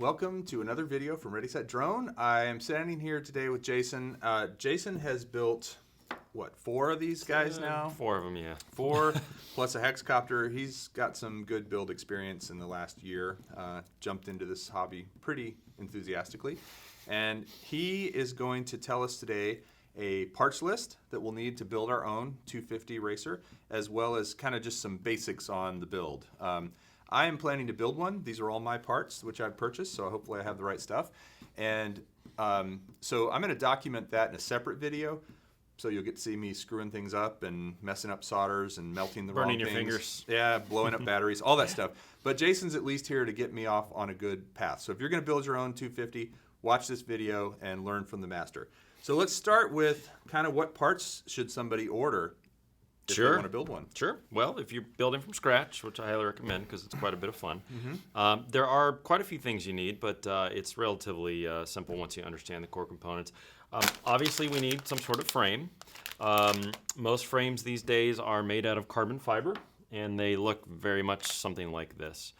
welcome to another video from Ready Set Drone. I am standing here today with Jason. Jason has built, what, 4 of these guys now? 4 of them, yeah. 4 plus a Quadcopter. He's got some good build experience in the last year. Jumped into this hobby pretty enthusiastically. And he is going to tell us today a parts list that we'll need to build our own 250 racer, as well as kind of just some basics on the build. I am planning to build one. These are all my parts, which I've purchased, so hopefully I have the right stuff. And so I'm going to document that in a separate video, so you'll get to see me screwing things up and messing up solders and melting the wrong things. Burning your fingers. Yeah, blowing up batteries, all that stuff. But Jason's at least here to get me off on a good path. So if you're going to build your own 250, watch this video and learn from the master. So let's start with kind of what parts should somebody order if they want to build one. Sure. Well, if you're building from scratch, which I highly recommend because it's quite a bit of fun, there are quite a few things you need, but it's relatively simple once you understand the core components. Obviously, we need some sort of frame. Most frames these days are made out of carbon fiber, and they look very much something like this.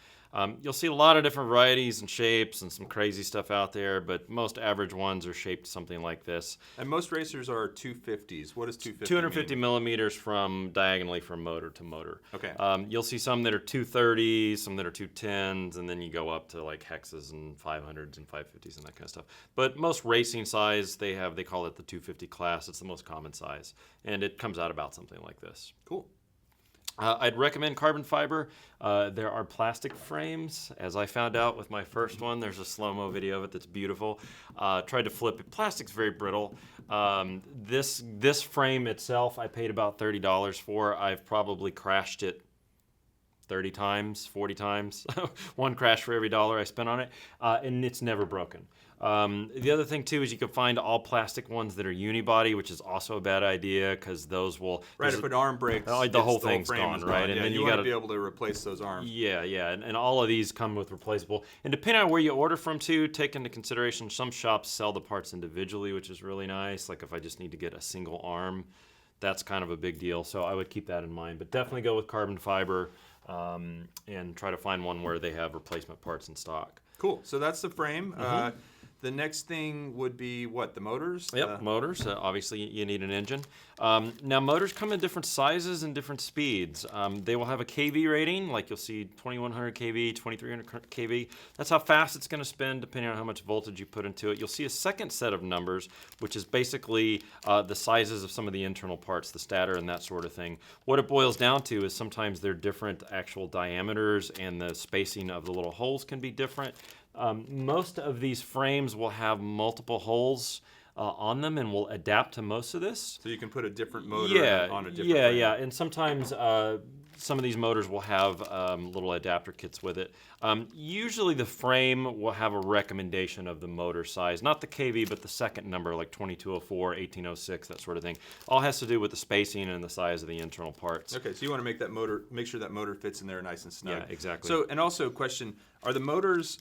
You'll see a lot of different varieties and shapes and some crazy stuff out there, but most average ones are shaped something like this. And most racers are 250s. What does 250 250 mean? millimeters from diagonally from motor to motor. Okay. You'll see some that are 230s, some that are 210s, and then you go up to like hexas and 500s and 550s and that kind of stuff. But most racing size, they call it the 250 class. It's the most common size, and it comes out about something like this. Cool. I'd recommend carbon fiber. There are plastic frames. As I found out with my first one, there's a slow-mo video of it that's beautiful. Tried to flip it. Plastic's very brittle. This frame itself, I paid about $30 for. I've probably crashed it 30 times, 40 times. One crash for every $1 I spent on it, and it's never broken. The other thing too is you can find all plastic ones that are unibody, which is also a bad idea because those will if an arm breaks, the whole thing's gone, right? And then you got to be able to replace those arms. Yeah, and all of these come with replaceable. And depending on where you order from too, take into consideration some shops sell the parts individually, which is really nice. Like if I just need to get a single arm, that's kind of a big deal. So I would keep that in mind. But definitely go with carbon fiber and try to find one where they have replacement parts in stock. Cool. So that's the frame. The next thing would be what? The motors? Yep, motors. Obviously, you need an engine. Now, motors come in different sizes and different speeds. They will have a kV rating, like you'll see 2100 kV, 2300 kV. That's how fast it's going to spin, depending on how much voltage you put into it. You'll see a second set of numbers, which is basically the sizes of some of the internal parts, the stator and that sort of thing. What it boils down to is sometimes they're different actual diameters, and the spacing of the little holes can be different. Most of these frames will have multiple holes on them and will adapt to most of this. So you can put a different motor on a different frame. Yeah. And sometimes some of these motors will have little adapter kits with it. Usually the frame will have a recommendation of the motor size, not the kV, but the second number, like 2204, 1806, that sort of thing. All has to do with the spacing and the size of the internal parts. Okay, so you want to make sure that motor fits in there nice and snug. Yeah, exactly. So, and also question, are the motors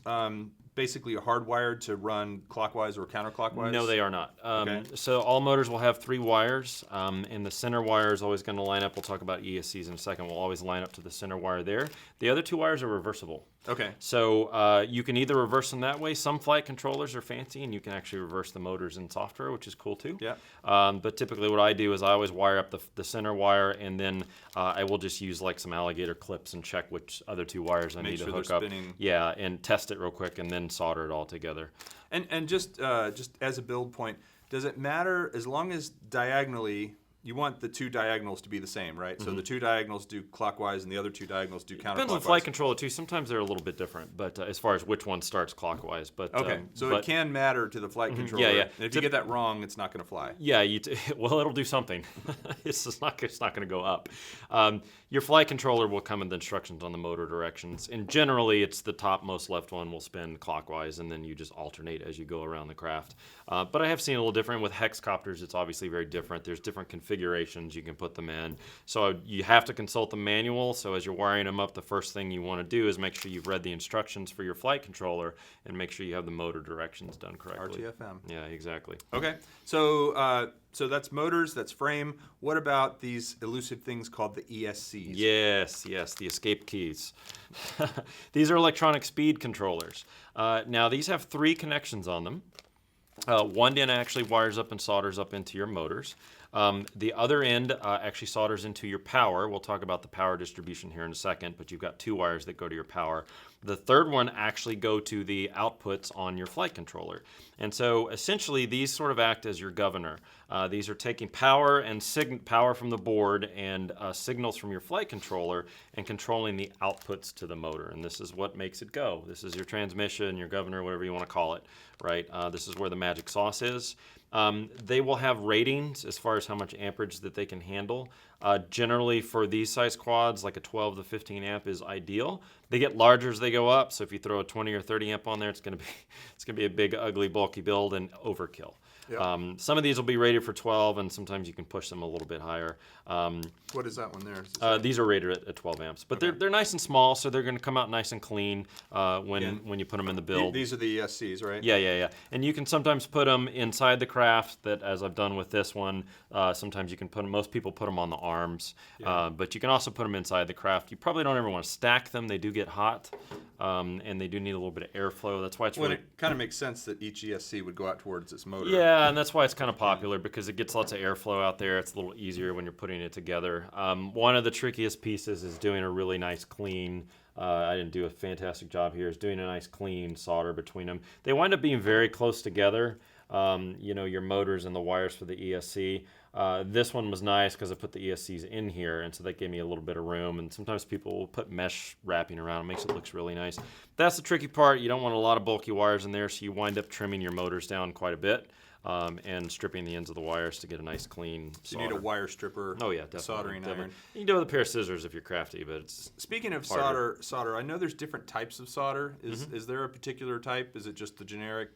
basically hardwired to run clockwise or counterclockwise? No, they are not. Okay. So all motors will have 3 wires, and the center wire is always going to line up. We'll talk about ESCs in a second. We'll always line up to the center wire there. The other 2 wires are reversible. Okay. So you can either reverse them that way. Some flight controllers are fancy, and you can actually reverse the motors in software, which is cool too. Yeah. But typically what I do is I always wire up the center wire, and then I will just use like some alligator clips and check which other 2 wires I need to hook up. Spinning. Yeah, and test it real quick, and then solder it all together. And just as a build point, does it matter as long as diagonally you want the 2 diagonals to be the same, right? So the 2 diagonals do clockwise and the other 2 diagonals do counterclockwise. Depends on flight controller too. Sometimes they're a little bit different, but as far as which one starts clockwise. But okay, so it can matter to the flight controller. Yeah. And if you get that wrong, it's not going to fly. Yeah, well, it'll do something. It's not going to go up. Your flight controller will come with instructions on the motor directions, and generally it's the topmost left one will spin clockwise, and then you just alternate as you go around the craft. But I have seen a little different with Quadcopters. It's obviously very different. There's different configurations configurations you can put them in. So you have to consult the manual. So as you're wiring them up, the first thing you want to do is make sure you've read the instructions for your flight controller and make sure you have the motor directions done correctly. RTFM. Yeah, exactly. Okay, so so that's motors, that's frame. What about these elusive things called the ESCs? Yes, the escape keys. These are electronic speed controllers. Now these have 3 connections on them. One end actually wires up and solders up into your motors. The other end actually solders into your power. We'll talk about the power distribution here in a second, but you've got 2 wires that go to your power. The third one actually go to the outputs on your flight controller. And so essentially these sort of act as your governor. These are taking power and power from the board and signals from your flight controller and controlling the outputs to the motor. And this is what makes it go. This is your transmission, your governor, whatever you want to call it, right? This is where the magic sauce is. They will have ratings as far as how much amperage that they can handle. Generally for these size quads, like a 12 to 15 amp is ideal. They get larger as they go up, so if you throw a 20 or 30 amp on there, it's gonna be a big, ugly, bulky build and overkill. Yep. Some of these will be rated for 12, and sometimes you can push them a little bit higher. What is that one there? These are rated at 12 amps, but Okay. they're nice and small, so they're going to come out nice and clean when you put them in the build. These are the ESCs, right? Yeah. And you can sometimes put them inside the craft, that as I've done with this one. Sometimes you can put them, most people put them on the arms, but you can also put them inside the craft. You probably don't ever want to stack them. They do get hot, and they do need a little bit of airflow. That's why it's Well, really... it kind of makes sense that each ESC would go out towards its motor. Yeah, and that's why it's kind of popular, because it gets lots of airflow out there. It's a little easier when you're putting it together. One of the trickiest pieces is doing a really nice clean, I didn't do a fantastic job here, is doing a nice clean solder between them. They wind up being very close together, your motors and the wires for the ESC. This one was nice because I put the ESCs in here, and so that gave me a little bit of room. And sometimes people will put mesh wrapping around. It makes it look really nice. That's the tricky part. You don't want a lot of bulky wires in there, so you wind up trimming your motors down quite a bit. And stripping the ends of the wires to get a nice clean solder. So you need a wire stripper. Oh yeah, definitely. Soldering iron. You can do it with a pair of scissors if you're crafty, but it's Speaking of harder. solder, I know there's different types of solder. Is there a particular type? Is it just the generic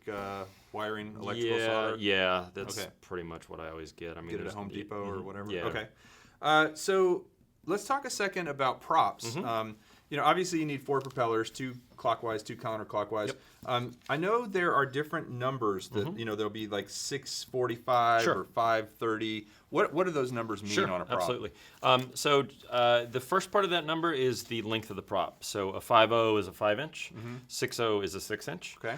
wiring electrical solder? Yeah, that's Okay. pretty much what I always get. I mean, Get it at Home Depot or whatever. Yeah. Okay. So let's talk a second about props. Obviously you need 4 propellers, 2 clockwise, 2 counterclockwise. Yep. I know there are different numbers that there'll be like 645 Sure. or 530. What do those numbers mean on a prop? Absolutely. So the first part of that number is the length of the prop. So a 5.0 is a 5-inch, 6.0 is a 6-inch. Okay.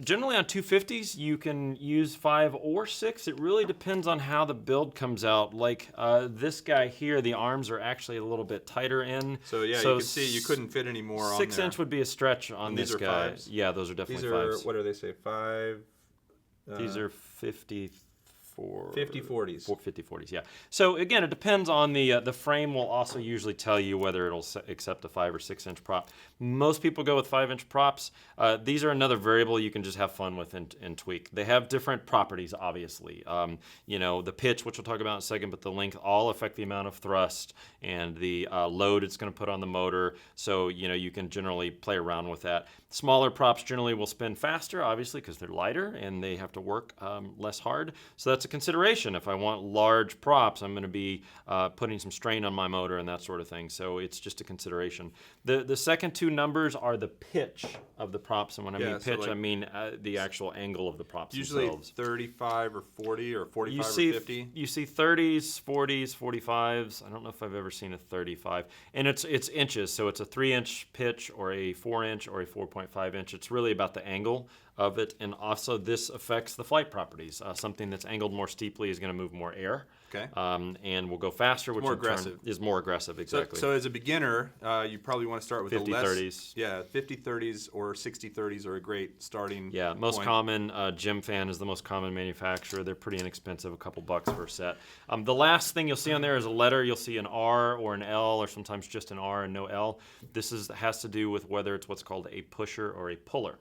Generally on 250s, you can use 5 or 6. It really depends on how the build comes out. Like this guy here, the arms are actually a little bit tighter in. So yeah, you can see you couldn't fit any more on there. 6-inch would be a stretch on And this these are guy. 5s? Yeah, those are definitely These are, 5s. what do they say, 5? These are 54. 50/40s. 50/40s, yeah. So again, it depends on the frame. Will also usually tell you whether it'll accept a 5 or 6-inch prop. Most people go with 5-inch props. These are another variable you can just have fun with and tweak. They have different properties, obviously. The pitch, which we'll talk about in a second, but the length all affect the amount of thrust and the load it's going to put on the motor. So you can generally play around with that. Smaller props generally will spin faster, obviously, because they're lighter and they have to work less hard. So that's a consideration. If I want large props, I'm going to be putting some strain on my motor and that sort of thing. So it's just a consideration. The second 2 numbers are the pitch of the props, and when I mean pitch, I mean the actual angle of the props Usually themselves. 35 or 40 or 45 or 50. You see 30s, 40s, 45s. I don't know if I've ever seen a 35. And it's inches, so it's a 3-inch pitch or a 4-inch or a 4.5-inch. It's really about the angle of it, and also this affects the flight properties. Something that's angled more steeply is going to move more air. Okay. And will go faster, which more in turn aggressive. is more aggressive, exactly. So as a beginner, you probably want to start with 50/30s. Yeah, 50/30s or 60/30s are a great starting most point. common, Gem Fan is the most common manufacturer. They're pretty inexpensive, a couple bucks for a set. The last thing you'll see on there is a letter. You'll see an R or an L, or sometimes just an R and no L. This has to do with whether it's what's called a pusher or a puller.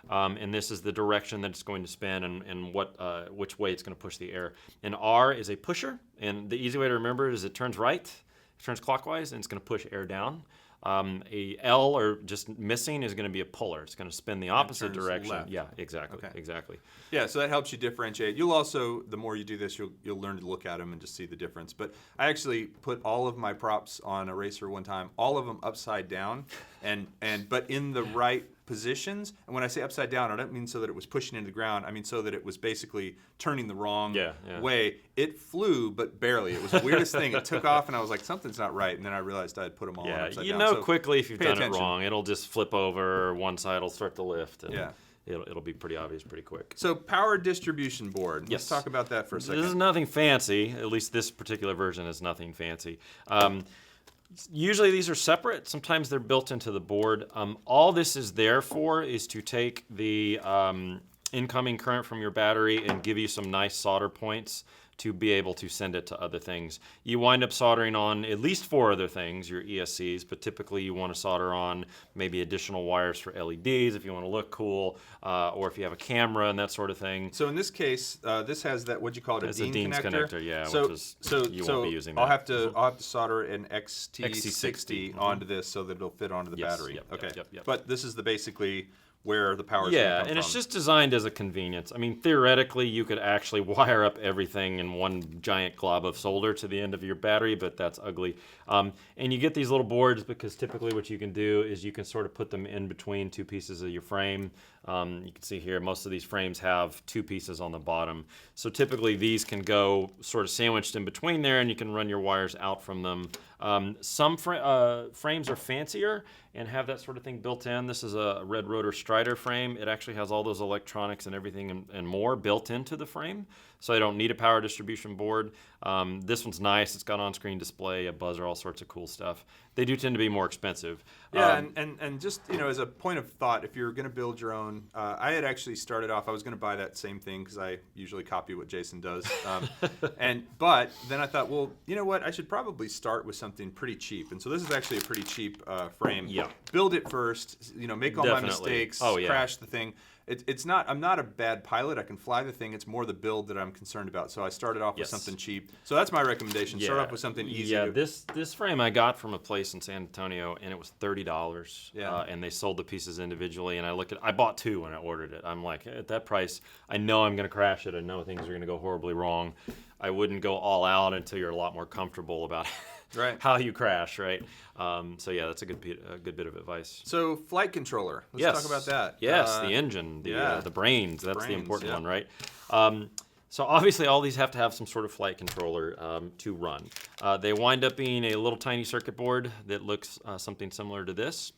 And this is the direction that it's going to spin and which way it's going to push the air. An R is a pusher, and the easy way to remember it is it turns right, it turns clockwise, and it's going to push air down. A L or just missing is going to be a puller. It's going to spin the opposite turns direction. left. Yeah, exactly, Okay. exactly. Yeah, so that helps you differentiate. You'll also, the more you do this, you'll learn to look at them and just see the difference. But I actually put all of my props on a racer one time, all of them upside down, but in the right positions. And when I say upside down, I don't mean so that it was pushing into the ground. I mean so that it was basically turning the wrong way. It flew, but barely. It was the weirdest thing. It took off, and I was like, something's not right. And then I realized I had put them all on upside down. You know So quickly if you've pay done attention. it wrong. It'll just flip over. One side will start to lift. And Yeah. It'll be pretty obvious pretty quick. So power distribution board. Let's Yes. talk about that for a second. This is nothing fancy. At least this particular version is nothing fancy. Usually these are separate. Sometimes they're built into the board. All this is there for is to take the incoming current from your battery and give you some nice solder points to be able to send it to other things. You wind up soldering on at least 4 other things, your ESCs, but typically you want to solder on maybe additional wires for LEDs if you want to look cool, or if you have a camera and that sort of thing. So in this case, this has that, what'd you call it, It's a a Dean Dean's connector? connector, yeah, So, which is, you won't be using that. I'll have to solder an XT60 XT60, onto this so that it'll fit onto the Yes, battery. yep, Okay. yep. But this is basically where the power is Yeah, going to come and it's from. just designed as a convenience. I mean, theoretically, you could actually wire up everything in one giant glob of solder to the end of your battery, but that's ugly. And you get these little boards because typically what you can do is you can sort of put them in between 2 pieces of your frame. You can see here, most of these frames have 2 pieces on the bottom. So typically these can go sort of sandwiched in between there, and you can run your wires out from them. Some frames are fancier and have that sort of thing built in. This is a Red Rotor Strider frame. It actually has all those electronics and everything and more built into the frame, so I don't need a power distribution board. This one's nice. It's got on-screen display, a buzzer, all sorts of cool stuff. They do tend to be more expensive. Yeah, and just, you know, as a point of thought, if you're going to build your own, I had actually started off, I was going to buy that same thing because I usually copy what Jason does. But then I thought, well, you know what, I should probably start with something pretty cheap. And so this is actually a pretty cheap frame. Yeah. Build it first, you know, make all my Definitely. mistakes, Oh, yeah. crash the thing. It's not, I'm not a bad pilot. I can fly the thing. It's more the build that I'm concerned about. So I started off with Yes. something cheap. So that's my recommendation. Start off with something easy. Yeah, this frame I got from a place in San Antonio, and it was $30. Yeah. And they sold the pieces individually, and I bought 2 when I ordered it. I'm like, at that price, I know I'm going to crash it. I know things are going to go horribly wrong. I wouldn't go all out until you're a lot more comfortable about Right. how you crash, right? So yeah, that's a good bit of advice. So flight controller. Let's talk about that. Yes, the engine, the brains. That's the Brains, important yeah. one, right? So obviously all these have to have some sort of flight controller to run. They wind up being a little tiny circuit board that looks something similar to this,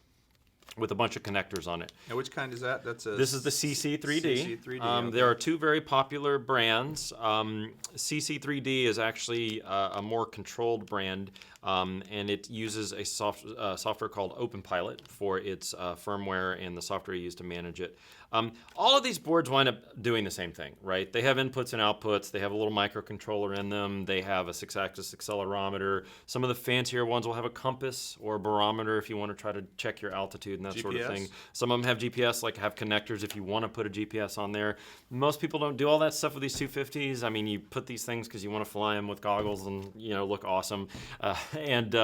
with a bunch of connectors on it. Now, which kind is that? This is the CC3D. CC3D. Okay. There are 2 very popular brands. CC3D is actually a more controlled brand, and it uses a software called OpenPilot for its firmware and the software used to manage it. All of these boards wind up doing the same thing, right? They have inputs and outputs. They have a little microcontroller in them. They have a 6-axis accelerometer. Some of the fancier ones will have a compass or a barometer if you want to try to check your altitude and that sort of thing. Some of them have GPS, like have connectors if you want to put a GPS on there. Most people don't do all that stuff with these 250s. I mean, you put these things because you want to fly them with goggles and, you know, look awesome. And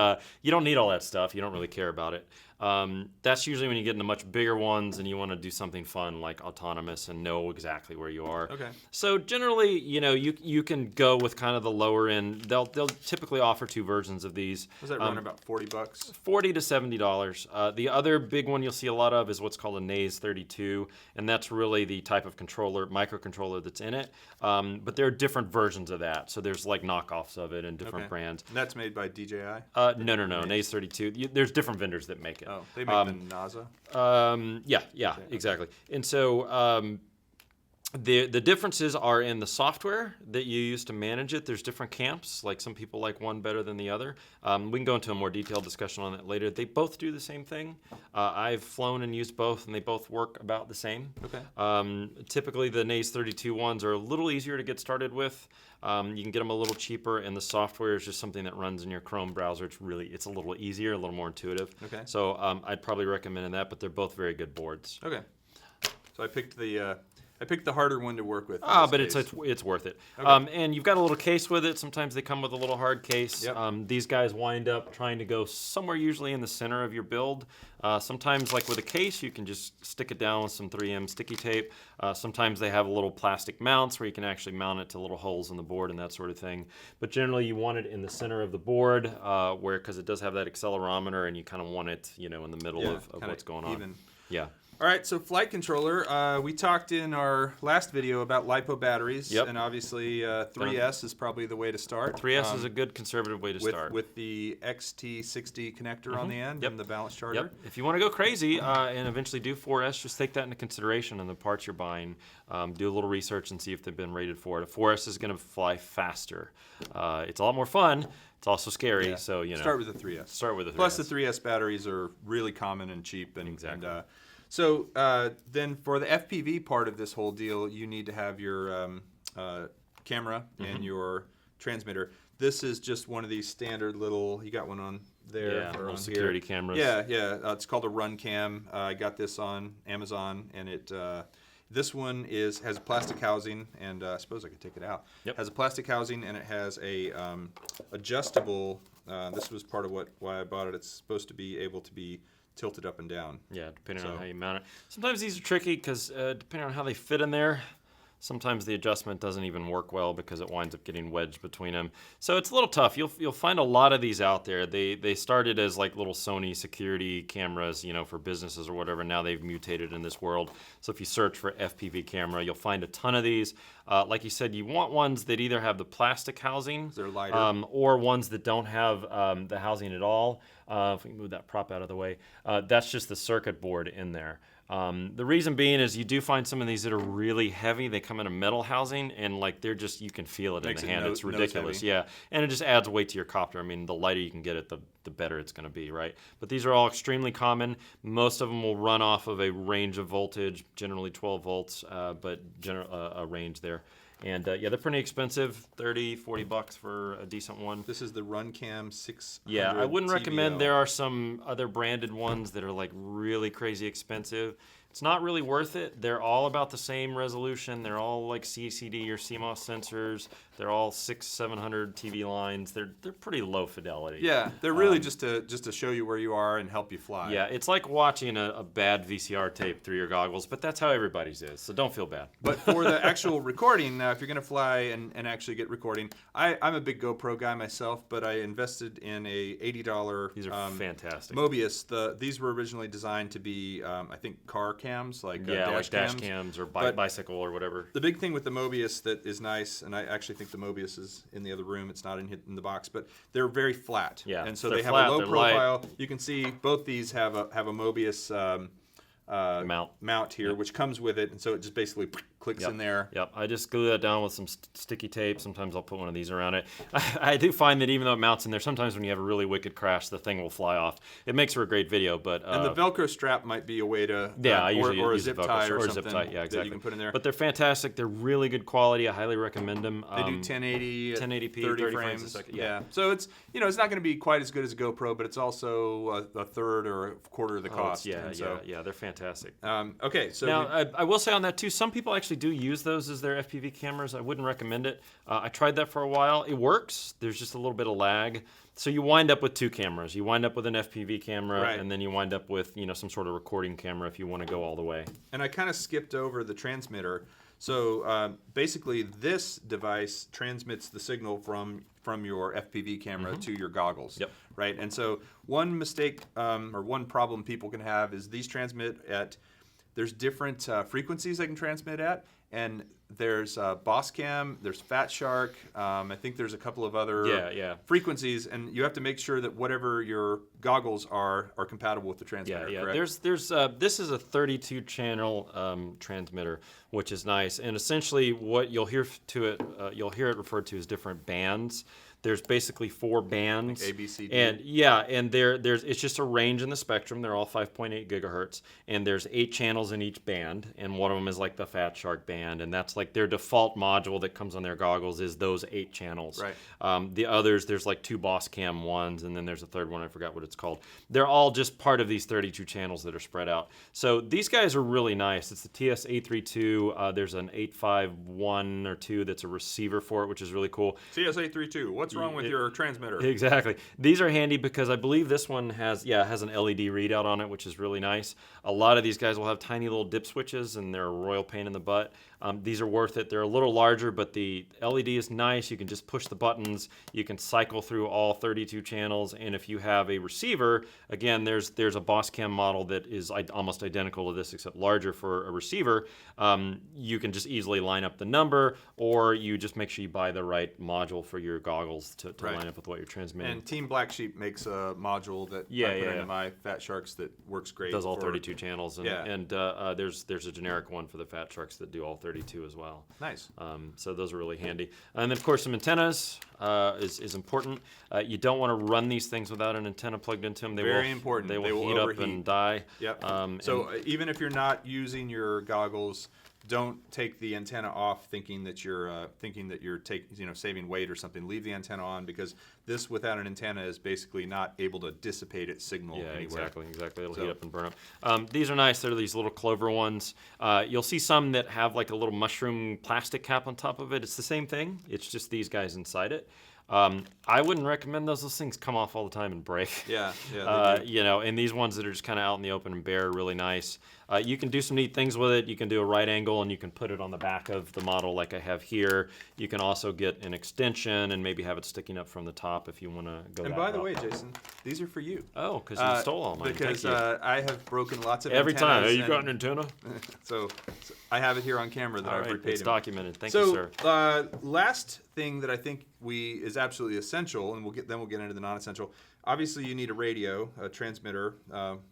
you don't need all that stuff. You don't really care about it. That's usually when you get into much bigger ones and you want to do something fun like autonomous and know exactly where you are. Okay. So generally, you know, you can go with kind of the lower end. They'll typically offer 2 versions of these. Was that running about $40? $40 to $70. The other big one you'll see a lot of is what's called a Naze 32, and that's really the type of microcontroller that's in it. But there are different versions of that. So there's like knockoffs of it and different brands. And that's made by DJI? No. Naze 32. There's different vendors that make it. Oh, they make the NASA? Yeah, exactly. And so the differences are in the software that you use to manage it. There's different camps. Like some people like one better than the other. We can go into a more detailed discussion on that later. They both do the same thing. I've flown and used both, and they both work about the same. Okay. Typically, the Naze 32 ones are a little easier to get started with. You can get them a little cheaper, and the software is just something that runs in your Chrome browser. It's a little easier, a little more intuitive. Okay. So I'd probably recommend that, but they're both very good boards. Okay. So I picked I picked the harder one to work with. But it's worth it. Okay. And you've got a little case with it. Sometimes they come with a little hard case. Yep. These guys wind up trying to go somewhere usually in the center of your build. Sometimes, like with a case, you can just stick it down with some 3M sticky tape. Sometimes they have little plastic mounts where you can actually mount it to little holes in the board and that sort of thing. But generally, you want it in the center of the board, because it does have that accelerometer, and you kind of want it, in the middle of what's going on. Even. Yeah. All right, so flight controller. We talked in our last video about LiPo batteries, Yep. and obviously 3S is probably the way to start. 3S is a good conservative way to start. With the XT60 connector on the end and the balance charger. Yep. If you want to go crazy and eventually do 4S, just take that into consideration in the parts you're buying. Do a little research and see if they've been rated for it. A 4S is going to fly faster. It's a lot more fun. It's also scary, Yeah. so Start with the 3S. Start with the 3S. Plus the 3S batteries are really common and cheap. Exactly. So then for the FPV part of this whole deal, you need to have your camera and your transmitter. This is just one of these standard little, you got one on there. Yeah, or little on security here. cameras. Yeah. It's called a Run Cam. I got this on Amazon, and this one has a plastic housing, and I suppose I could take it out. Yep. Has a plastic housing, and it has a adjustable. This was part of why I bought it. It's supposed to be able to be tilted up and down. Yeah, depending on how you mount it. Sometimes these are tricky because depending on how they fit in there, sometimes the adjustment doesn't even work well because it winds up getting wedged between them. So it's a little tough. You'll find a lot of these out there. They started as like little Sony security cameras, for businesses or whatever. Now they've mutated in this world. So if you search for FPV camera, you'll find a ton of these. Like you said, you want ones that either have the plastic housing, They're lighter. or ones that don't have the housing at all. If we can move that prop out of the way, that's just the circuit board in there. The reason being is you do find some of these that are really heavy. They come in a metal housing, and like they're just, you can feel it in the hand. It's ridiculous. Yeah, and it just adds weight to your copter. I mean, the lighter you can get it, the better it's going to be, right? But these are all extremely common. Most of them will run off of a range of voltage, generally 12 volts, but a range there. And yeah, they're pretty expensive, $30-$40 for a decent one. This is the Run Cam 600. Yeah, I wouldn't TVL. recommend. There are some other branded ones that are like really crazy expensive. It's not really worth it. They're all about the same resolution. They're all like CCD or CMOS sensors. They're all 600-700 TV lines. They're pretty low fidelity. Yeah, they're really just to show you where you are and help you fly. Yeah, it's like watching a bad VCR tape through your goggles, but that's how everybody's is, so don't feel bad. But for the actual recording, if you're going to fly and actually get recording, I'm a big GoPro guy myself, but I invested in a $80 These are fantastic. Mobius. These were originally designed to be, I think, car cams, like dash cams or bicycle or whatever. The big thing with the Mobius that is nice, and I actually think the Mobius is in the other room, it's not in the box, but they're very flat. Yeah, and so they're they have flat, a low they're profile. You can see both these have a Mobius mount here, Yep. which comes with it, and so it just basically clicks in there. Yep, I just glue that down with some sticky tape. Sometimes I'll put one of these around it. I do find that even though it mounts in there, sometimes when you have a really wicked crash, the thing will fly off. It makes for a great video, but... and the Velcro strap might be a way to... I usually or a use zip Velcro tie or a something zip tie, yeah, exactly. that you can put in there. But they're fantastic. They're really good quality. I highly recommend them. They do 1080, 1080p, 30 frames frames a second. Yeah. So it's it's not going to be quite as good as a GoPro, but it's also a third or a quarter of the cost. Yeah, so, they're fantastic. Okay, so now I will say on that too, some people actually do use those as their FPV cameras. I wouldn't recommend it. I tried that for a while. It works. There's just a little bit of lag. So you wind up with two cameras. You wind up with an FPV camera, Right. and then you wind up with some sort of recording camera if you want to go all the way. And I kind of skipped over the transmitter. So basically, this device transmits the signal from your FPV camera to your goggles. Yep. Right. And so one mistake or one problem people can have is these transmit at. There's different frequencies they can transmit at, and there's Boss Cam, there's Fat Shark. I think there's a couple of other frequencies, and you have to make sure that whatever your goggles are compatible with the transmitter. Yeah. Correct? There's this is a 32 channel transmitter, which is nice, and essentially what you'll hear you'll hear it referred to as different bands. There's basically 4 bands. Like A, B, C, D. And there's it's just a range in the spectrum. They're all 5.8 gigahertz, and there's 8 channels in each band, and one of them is like the Fat Shark band, and that's Emax, like their default module that comes on their goggles is those 8 channels. Right. The others, there's like 2 Boss Cam ones, and then there's a third one, I forgot what it's called. They're all just part of these 32 channels that are spread out. So these guys are really nice. It's the TS832. There's an 851 or 2 that's a receiver for it, which is really cool. TS832, what's wrong with your transmitter? Exactly. These are handy because I believe this one has an LED readout on it, which is really nice. A lot of these guys will have tiny little dip switches, and they're a royal pain in the butt. These are worth it. They're a little larger, but the LED is nice. You can just push the buttons. You can cycle through all 32 channels, and if you have a receiver, again, there's a Boss Cam model that is almost identical to this, except larger for a receiver. You can just easily line up the number, or you just make sure you buy the right module for your goggles to line up with what you're transmitting. And Team Black Sheep makes a module that I put into my Fat Sharks that works great. Does all 32 channels, and there's a generic one for the Fat Sharks that do all 32 as well. Nice. So those are really handy. And then, of course, some antennas is important. You don't want to run these things without an antenna plugged into them. Very important. They will heat overheat up and die. Yep. So even if you're not using your goggles, don't take the antenna off thinking that you're saving weight or something. Leave the antenna on, because this without an antenna is basically not able to dissipate its signal anywhere. Exactly. It'll heat up and burn up. These are nice. They're these little clover ones. You'll see some that have like a little mushroom plastic cap on top of it. It's the same thing. It's just these guys inside it. I wouldn't recommend those. Those things come off all the time and break. Yeah. And these ones that are just kind of out in the open and bare are really nice. You can do some neat things with it. You can do a right angle, and you can put it on the back of the model like I have here. You can also get an extension and maybe have it sticking up from the top if you want to go. And by the way, Jason, these are for you. Oh, because you stole all mine. Because I have broken lots of every antennas. time. Hey, you got an antenna? so I have it here on camera that I've repaid. It's documented. Thank you, sir. So last thing that I think is absolutely essential, and we'll get into the non-essential. Obviously, you need a radio, a transmitter,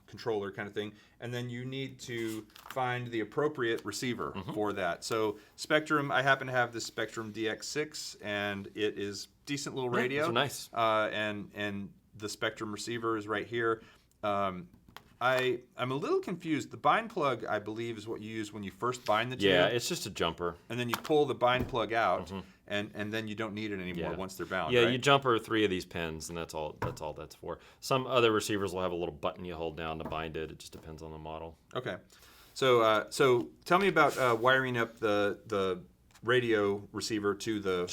controller kind of thing, and then you need to find the appropriate receiver for that. So Spectrum, I happen to have this Spectrum DX6, and it is decent little radio. Those are nice. And the Spectrum receiver is right here. I'm a little confused. The bind plug, I believe, is what you use when you first bind the tube. Yeah, it's just a jumper. And then you pull the bind plug out, and then you don't need it anymore once they're bound. Yeah, right? you jumper 3 of these pins, and that's all that's for. Some other receivers will have a little button you hold down to bind it. It just depends on the model. Okay. So tell me about wiring up the radio receiver to the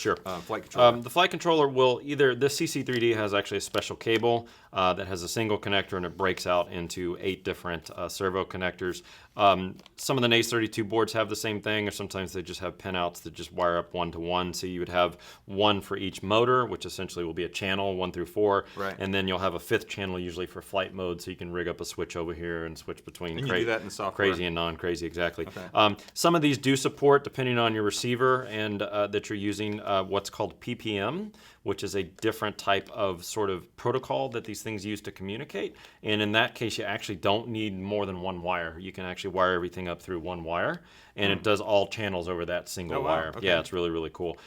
flight controller. The flight controller will either, the CC3D has actually a special cable that has a single connector, and it breaks out into 8 different servo connectors. Some of the NACE32 boards have the same thing, or sometimes they just have pinouts that just wire up 1-to-1. So you would have one for each motor, which essentially will be a channel 1 through 4, and then you'll have a 5th channel usually for flight mode, so you can rig up a switch over here and switch between you do that in the software. Crazy and non-crazy, exactly. Okay. Some of these do support, depending on your receiver and that you're using, what's called PPM, which is a different type of sort of protocol that these things use to communicate. And in that case, you actually don't need more than one wire. You can actually wire everything up through one wire, and it does all channels over that single wire. Okay. Yeah, it's really, really cool.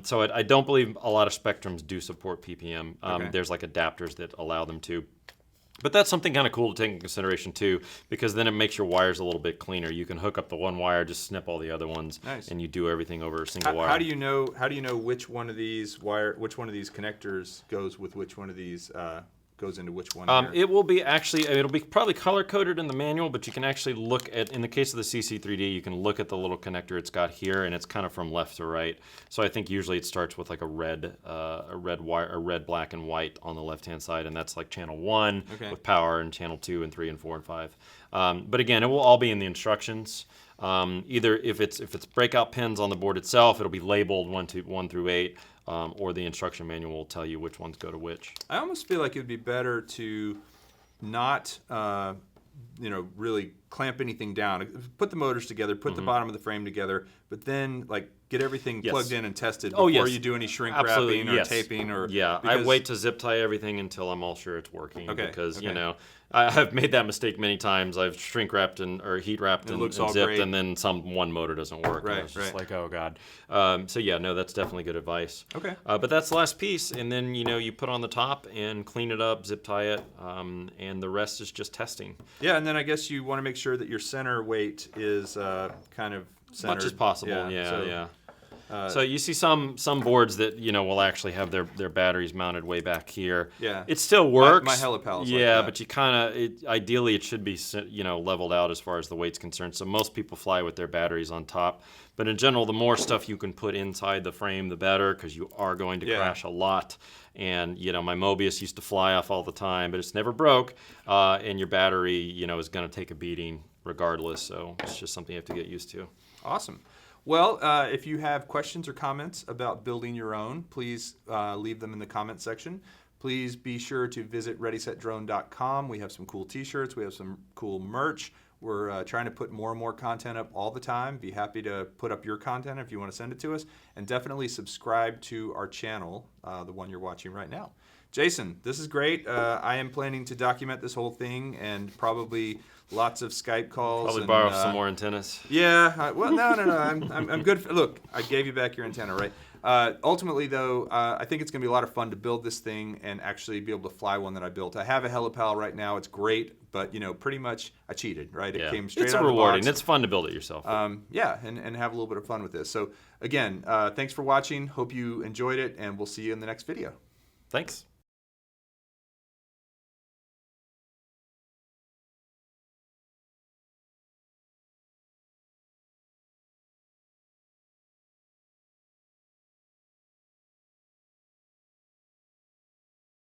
So I don't believe a lot of Spectrums do support PPM. There's like adapters that allow them to. But that's something kind of cool to take into consideration too, because then it makes your wires a little bit cleaner. You can hook up the one wire, just snip all the other ones, and you do everything over a single wire. How do you know which one of these connectors goes with which one of these goes into which one? It will be it'll be probably color coded in the manual, but you can actually look at, in the case of the CC3D, you can look at the little connector it's got here, and it's kind of from left to right. So I think usually it starts with like a red wire, a red, black, and white on the left-hand side, and that's like channel 1 with power, and channel 2 and 3 and 4 and 5. But again, it will all be in the instructions. Either if it's breakout pins on the board itself, it'll be labeled 1 through 8. Or the instruction manual will tell you which ones go to which. I almost feel like it would be better to not, really clamp anything down. Put the motors together, put the bottom of the frame together, but then get everything plugged in and tested before you do any shrink wrapping or taping or. Yeah, I wait to zip tie everything until I'm all sure it's working. Because I've made that mistake many times. I've shrink wrapped or heat wrapped and zipped, great. And then one motor doesn't work. Right, and it's just like, oh god. That's definitely good advice. Okay. But that's the last piece, and then you put on the top and clean it up, zip tie it, and the rest is just testing. Yeah, and then I guess you want to make sure that your center weight is kind of centered. Much as possible. Yeah, so, yeah. So you see some boards that will actually have their batteries mounted way back here. Yeah. It still works. My helipal's like yeah, that. but you ideally it should be leveled out as far as the weight's concerned. So most people fly with their batteries on top. But in general, the more stuff you can put inside the frame, the better, because you are going to crash a lot. And my Mobius used to fly off all the time, but it's never broke. And your battery is going to take a beating regardless. So it's just something you have to get used to. Awesome. Well, if you have questions or comments about building your own, please leave them in the comment section. Please be sure to visit ReadySetDrone.com. We have some cool t-shirts. We have some cool merch. We're trying to put more and more content up all the time. Be happy to put up your content if you want to send it to us. And definitely subscribe to our channel, the one you're watching right now. Jason, this is great. I am planning to document this whole thing and probably lots of Skype calls. Probably and, borrow some more antennas. Yeah. Well, no. I'm good. Look, I gave you back your antenna, right? Ultimately, though, I think it's going to be a lot of fun to build this thing and actually be able to fly one that I built. I have a helipal right now. It's great, but pretty much I cheated, right? It came straight out of the rewarding. box. It's fun to build it yourself. Yeah, and have a little bit of fun with this. So again, thanks for watching. Hope you enjoyed it, and we'll see you in the next video. Thanks.